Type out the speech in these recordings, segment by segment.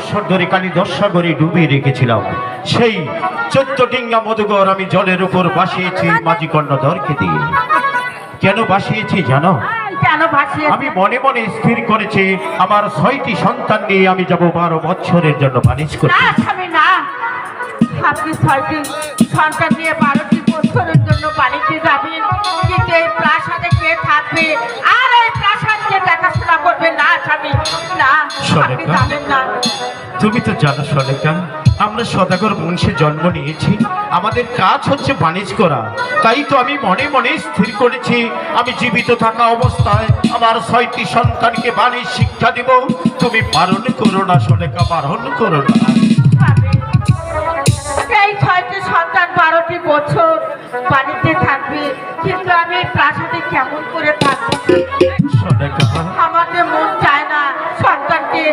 বৎসর ধরে কালিদাস সাগরে ডুবিয়ে রেখেছিলাম। সেই 14 ডিঙ্গা মধুকর আমি জলের উপর ভাসিয়েছি মাঝি কর্ণধরকে দিয়ে। কেন ভাসিয়েছি জানো? আমি মনে মনে স্থির করেছি আমার 6টি সন্তান নিয়ে আমি যাব 12 বছরের জন্য বাণিজ করতে। আপনি 6টি সন্তান নিয়ে 12টি বছরের জন্য বাণিজ্যে যাবেন, কিন্তু এই প্রাসাদে কে থাকবে আর এই প্রাসাদকে দেখাশোনা করবে? না স্বামী, না, আপনি যাবেন না। তুমি তো জানো সলেকা, আমরা সদাগর বংশে জন্ম নিয়েছি, আমাদের কাজ হচ্ছে বাণিজ্য করা। তাই তো আমি মনে মনে স্থির করেছি আমি জীবিত থাকা অবস্থায় আমার 6টি সন্তানকে বাণিজ্য শিক্ষা দিব। তুমি বারণ করো না সলেকা, বারণ করো না। এই 6টি সন্তান 12টি বছর বাণিজ্যে থাকবে, কিন্তু আমি প্রাসাদে কেমন করে থাকবো? আমাদের মন চায় না সন্তানকে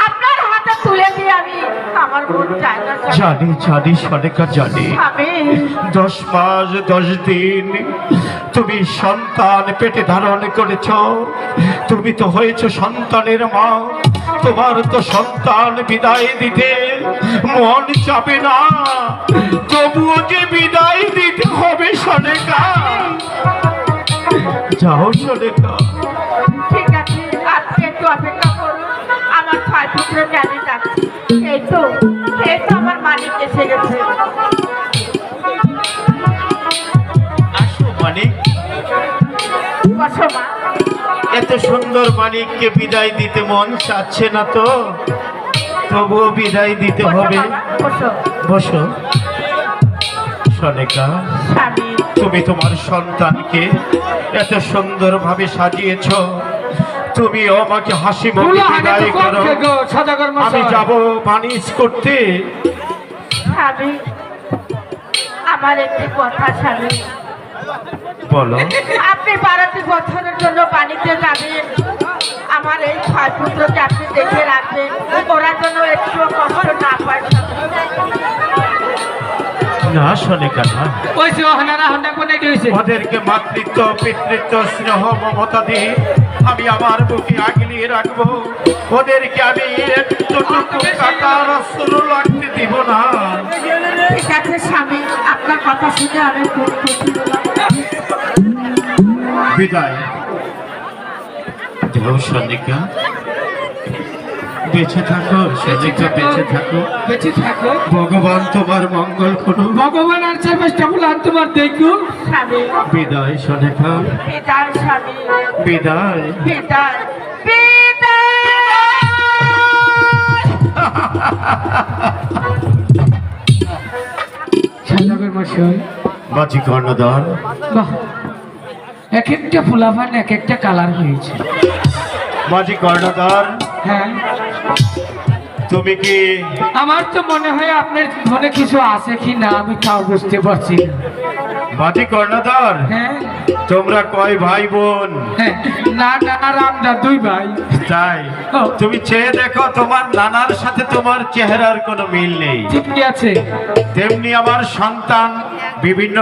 আপনার হাতে তুলে দিয়ে আমি, আমার মন চায় না। জানি জানি সলেকা জানি, 10 মাস 10 দিন তুমি সন্তান পেটে ধারণ করেছ। তুমি তো হয়েছ সন্তানের মা, তোমার তো সন্তান বিদায় দিতে মন চাবে না, তবুও যে বিদায় দিতে হবে সলেকা। যাও সলেকা। ঠিক আছে, আপনি একটু অপেক্ষা করুন, আমার 6 পুত্রকে আমি ডাকছি। এই তো আমার মালিক এসে গেছে। আসো মানিক। বসো মা। এত সুন্দর মানিককে বিদায় দিতে মন চাচ্ছে না তো, তবুও বিদায় দিতে হবে। বসো সলেকা। তুমি তোমার সন্তানকে এত সুন্দর ভাবে সাজিয়েছ, তুমি আমাকে হাসি মুখে বিদায় করো। আমি যাব বাণিজ্য করতে। আমার একটি কথা স্বামী, বলো। আপনি 12টি বছরের জন্য বাণিজ্যে যাবেন, আমার এই 6 পুত্রকে আপনি দেখে রাখবেন, ওরা যেন একটু কষ্ট না পায়। না সলেকা না, ওদেরকে মাতৃত্ব পিতৃত্ব স্নেহ মমতা দিয়ে আমি আমার বুকে আগলিয়ে রাখবো। ওদেরকে আমি একটুটুকু কাটার অস্ত্র লাগতে দিব না। ঠিক আছে স্বামী, আপনার কথা শুনে আমি খুব খুশি হলাম। বিদায়। দেহ সলেকা, বেঁচে থাকো সলেকা, বেঁচে থাকো, বেঁচে থাকো। ভগবান তোমার মঙ্গল করুন। ভগবান আর চেষ্টা তোমার দেখো। বিদায় সলেকা, বিদায় স্বামী, বিদায় বিদায়, মাঝি কর্ণধর। এক একটা ফুলাফান এক একটা কালার হয়েছে। মাঝি কর্ণধর, হ্যাঁ তুমি কি? আমার তো মনে হয় আপনার মনে কিছু আছে কি না আমি তাও বুঝতে পারছি না। মাঝি কর্ণধর, হ্যাঁ তোমরা কয় ভাই বোন? না আমরা 2 ভাই। তাই? তুমি চেয়ে দেখো, তোমার নানার সাথে তোমার চেহারার কোনো মিল নেই। ঠিকই আছে। তেমনি আমার সন্তান বিভিন্ন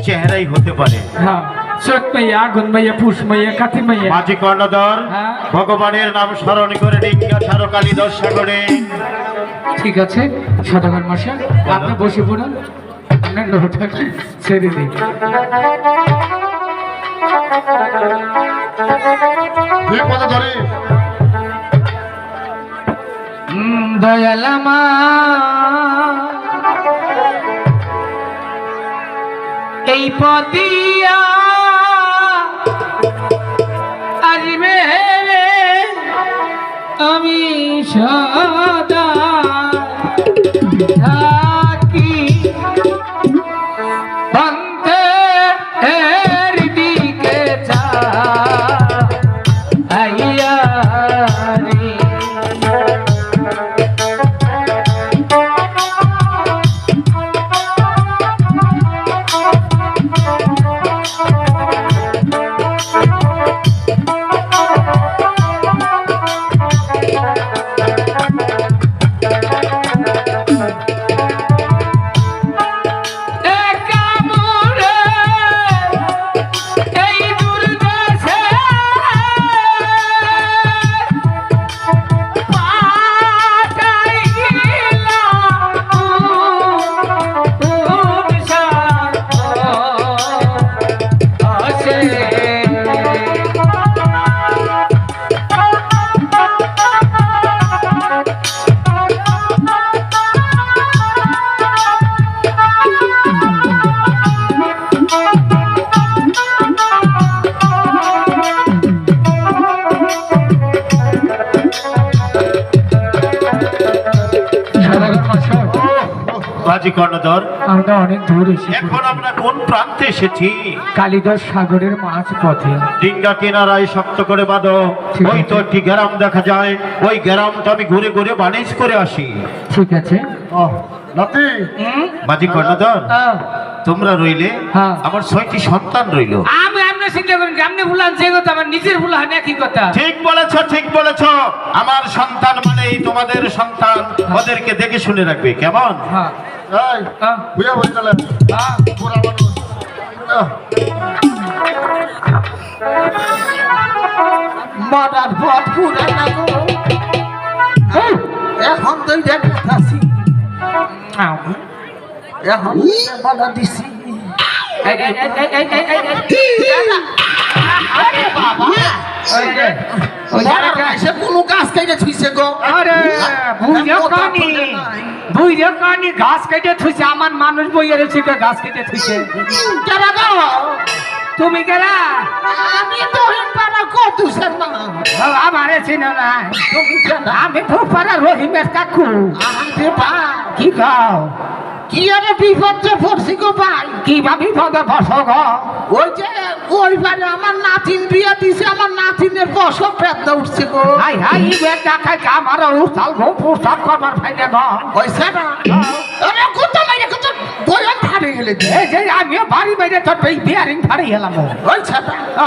চেহারাই হতে পারে। হ্যাঁ, চোখ মাইয়া, আগুন মাইয়া, পুষ মাইয়া, কাতি মাইয়া। মাঝি কর্ণধর, ভগবানের নাম স্মরণ করে ডিঙ্গা ছাড়ো কালিদাস সাগরে। ঠিক আছে সদাগর মশাই, আপনি বসে পড়ুন, আপনার লোহটাকে ছেড়ে দিন। দয়ালামা এই পদিয়া আসবে আমি সদা থাকি অন্তরের দিকে চাইয়া রে। মাঝি কর্ণধর, আমরা অনেক দূর এসে এখন আমরা কোন প্রান্তে এসেছি? কালিদাস সাগরের মাঝ পথে। ডিঙ্গা কিনারায় শক্ত করে বাঁধো। ঠিক ওই আছে। তো একটি গ্রাম দেখা যায়, ওই গ্রামটা আমি ঘুরে ঘুরে বাণিজ করে আসি। ঠিক আছে। নাতি মাঝি কর্ণধর, আহ, তোমরা রইলে, হ্যাঁ। আমার 6টি সন্তান রইল। আমি আপনি চিন্তা করেন আপনি ভুলান যে কথা আমার নিজের ভুলা হয় না কি কথা। ঠিক বলেছ, ঠিক বলেছ। আমার সন্তান মানেই তোমাদের সন্তান, ওদেরকে দেখে শুনে রাখবে, কেমন? হ্যাঁ এই হ্যাঁ, বুঝা বলতে হ্যাঁ। পুরা মানুষ মরার পথ পুরা না গো, এখন তো দেখতেছি, এখন বলা দিছি। এই, এই, এই, এই, এই, এই, এই, এই। আরে বাবা, ওই যে, ওই যে একটা- এসে কোনো কাজ কেটে ছুঁইছে গো। আরে বুঝেও কানি, বুঝেও কানি, ঘাস কেটে থুইছে আমার মানুষ বইয়ে রয়েছে ঘাস কেটে থুইছে। কেরা গো? তুমি কেরা? আমি তো পাড়া কতুসের না। আমারে চিনো না, তুমি কেনা? আমি তো পাড়া রহিমের কাকু। আরে ভাই, কি গাও? কি আরে বিপদে পড়ছি গো ভাই। কি ভাবি পদে বসো গো? ওই যে ওই বারে আমার নাতিন বিয়া দিছে, আমার নাতিনের বসব বেদনা উঠছে গো। হাই হাই বেটা খাই আমার উঠাল গো পোশাক করবার ফাইনে গো। ওইসে না, আরে কত মাইরে কত বয়ান ফাড়ে গেলে যে। এই যে আমিও বাড়ি বাইরে তোর এই বিয়ারিং ফাড়ি গেলাম। ওইসে না,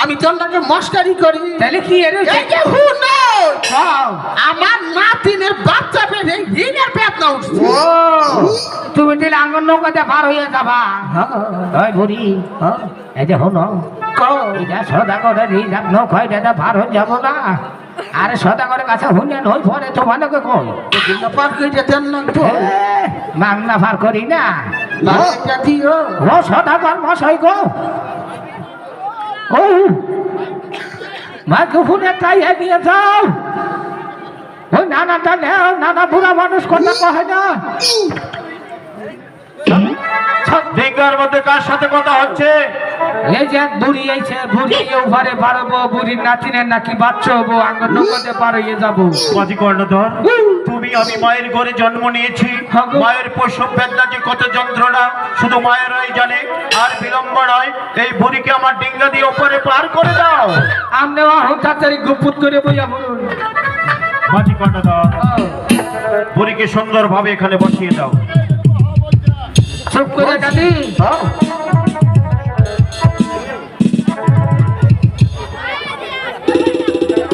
আমি তোর নাকি মস্কারি করি। তাহলে কি এর এই যে হুনো, আমার নাতিনের বাচ্চা পেটে হিনের বেদনা উঠছে। ও তুমি দিলে আঙ্গন নৌকাতে পার হয়ে যাবা। ওই বুড়ি এই যে হনো এটা সদাগরের রিজার্ভ নৌকা এটা পার হয়ে যাবো না। আরে সদাগরের কাছে হুনেন হই পরে তোমাদেরকে কই এগুলো পার করে দেন না তো। মাংনা পার করি না। বাচ্চা দিও। ও সদাগর মশাই গো, ও মাইক্রোফোনে তাই দিয়ে যাও। ওই নানাটা নেও, নানা বুড়া মানুষ কথা কয় না। ডিঙ্গার মধ্যে কার সাথে কথা হচ্ছে? এই যে এক বুড়ি আইছে, বুড়ি ওপারে পারবো, বুড়ির নাতিনের নাকি বাচ্চা হবো, আঙ্গন নৌকাতে পার হয়ে যাবো। মাঝি কর্ণধর, তুমি আমি মায়ের ঘরে জন্ম নিয়েছি। হ্যাঁ গো। মায়ের প্রসব বেদনা যে কত যন্ত্রণা শুধু মায়েরাই জানে। আর বিলম্ব নয়, এই বুড়িকে আমার ডিঙ্গা দিয়ে ওপরে পার করে দাও। আমনে আহ তাড়াতাড়ি গুপুত করে বইয়া বলুন। মাঝি কর্ণধর, বুড়িকে সুন্দরভাবে এখানে বসিয়ে দাও। চুপ করে দাদি।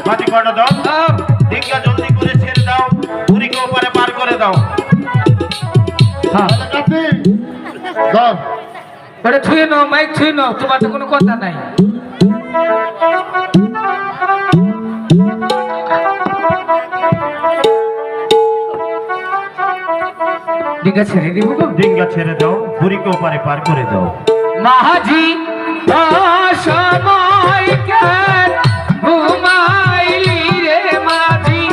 মাঝি কর্ণধর, ডিঙ্গা জলদি করে ছেড়ে দাও, বুড়িকে ওপরে পার করে দাও। হ্যাঁ নাতি ধর ওটা ছুঁয়ে নাও, মাইক ছুঁয়ে নাও, তোমার তো কোনো কথা নাই। ডিঙ্গা ছেড়ে দিব গো। ডিঙ্গা ছেড়ে দাও, বুড়িকে ওপরে পার করে দাও। মাঝি সময় কেন ঘুমাইলি রে মাঝি,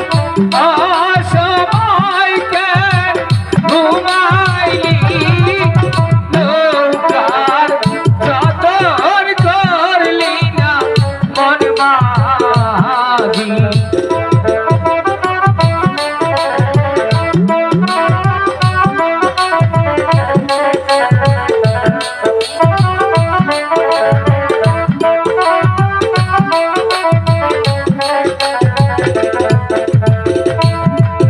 অসময় কেন ঘুমাইলি, নৌকার যতন করলি না মন মাঝি।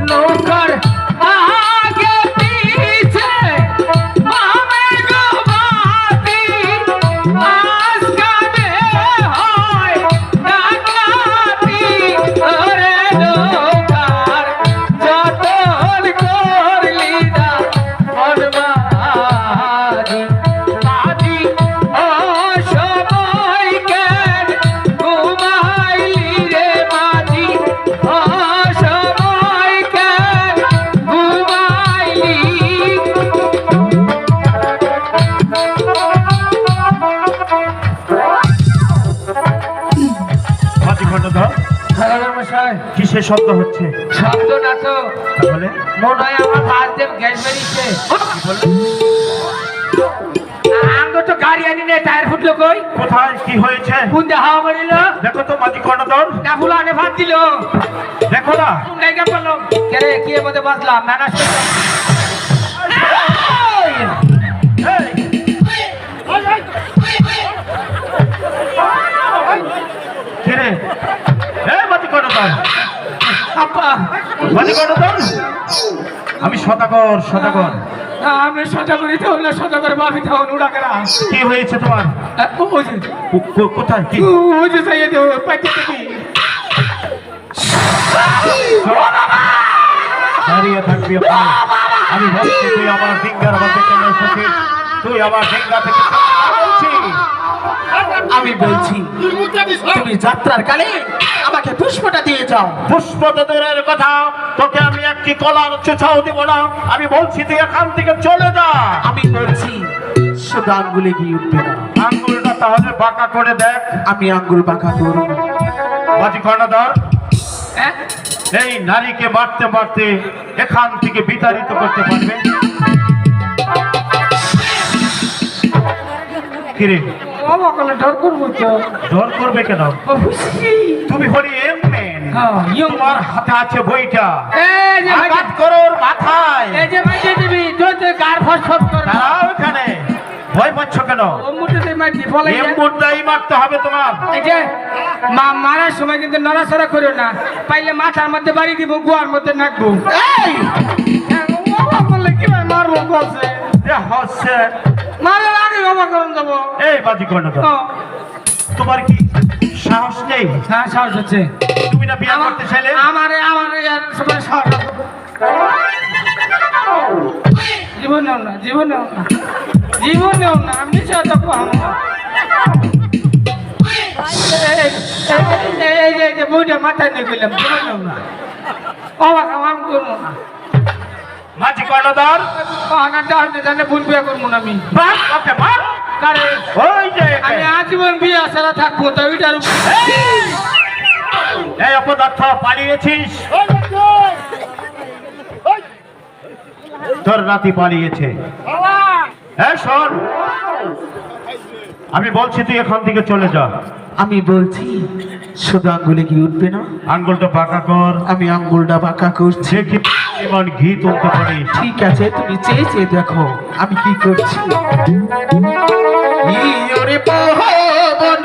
নৌকার আগে পিছে মামে গো বাতি, আজকালে হয় ডাকাতি, ওরে নৌকার যতন করলি না মন মাঝি। মাঝি অসময় কেন ঘুমাইলি রে মাঝি, অসময় কেন ঘুমাইলি। মাঝি কর্ণধর, কিসের শব্দ হচ্ছে? শব্দ না তো, তাহলে মনে হয় আমার বাস দেব গ্যাস বেরিয়েছে। আঙ্গ তো গাড়ি আনি নে, টায়ার ফুটলো কই? কোথায় কি হয়েছে? কোন দিয়ে হাওয়া মারিল? দেখো তো মাঝি কর্ণধর, না ফুলানে ভাত দিল। দেখো না। জায়গা পেলাম কে রে, কি মধ্যে বাজলাম নানা। ছেড়ে মাটি করো তোর আপা মাটি করো তোর আমি সদাগর সদাগর আমি সোজা করি তো না সোজা করে বাপি থাকুন উড়া করা কি হয়েছে তোমার ওই যে কোথায় কি ওই যে চাইয়ে দেবো পাইতে দেখি দাঁড়িয়ে থাকবি ওখানে। আমি ভাবছি তুই আমার ডিঙ্গার মধ্যে কেন এসেছিস তুই আমার ডিঙ্গা থেকে বলছি আমি বলছি তুমি যাত্রার কালে আমাকে পুষ্পটা দিয়ে যাও পুষ্প তো দূরের কথা তোকে আমি একটি কলার চোছাও দিব না আমি বলছি তুই এখান থেকে চলে যা আমি বলছি শুধু আঙ্গুলে গিয়ে উঠবে না আঙ্গুলটা তাহলে বাঁকা করে দেখ আমি আঙ্গুল বাঁকা করব বাজি কর্ণধর এই নারীকে মারতে মারতে এখান থেকে বিতাড়িত করতে পারবে কিরে ডর করবো তো ডর করবে কেন তুমি হলি এমএন তোমার হাতে আছে বইটা আঘাত করো ওর মাথায় এই যে মাইকে দিবি তুই গার ফসফস কর দাঁড়াও এখানে ভয় পাচ্ছ কেন ও মুঠোতে মাইকি ফলাই এমনটাই মারতে হবে তোমার এই যে মারার সময় কিন্তু নড়াচড়া করো না পাইলে মাথার মধ্যে বাড়ি দিব গুয়ার মধ্যে নাকবো বললে কি ভাই মারবো বলছে হচ্ছে মারার আগে বাবা করুন যাবো এই বাজি কর্ণধর তোমার কি সাহস নেই হ্যাঁ সাহস হচ্ছে তুমি না বিয়ে করতে চাইলে আমারে সবাই সাহস জীবনেও না জীবনেও না জীবনেও না আমি সাথে এই যে বইটা মাথায় নিয়ে গেলাম জীবনেও না অবাক আমি করবো না মাঝি কর্ণধর জানে ভুল বিয়ে করবো না আমি বাস ওকে মার কারণ ওই যে আমি আজীবন বিয়ে ছাড়া থাকবো তো ওইটার এই অপদার্থ পালিয়েছিস তোর নাতি পালিয়েছে হ্যাঁ শোন আমি বলছি তুই এখান থেকে চলে যা আমি বলছি শুধু আঙ্গুলে কি উঠবে না আঙ্গুলটা বাঁকা কর আমি আঙ্গুলটা বাঁকা করছি সে কি পরিমাণ ঘি তুলতে পারিস ঠিক আছে তুমি চেয়ে চেয়ে দেখো আমি কি করছি ওরে পাবন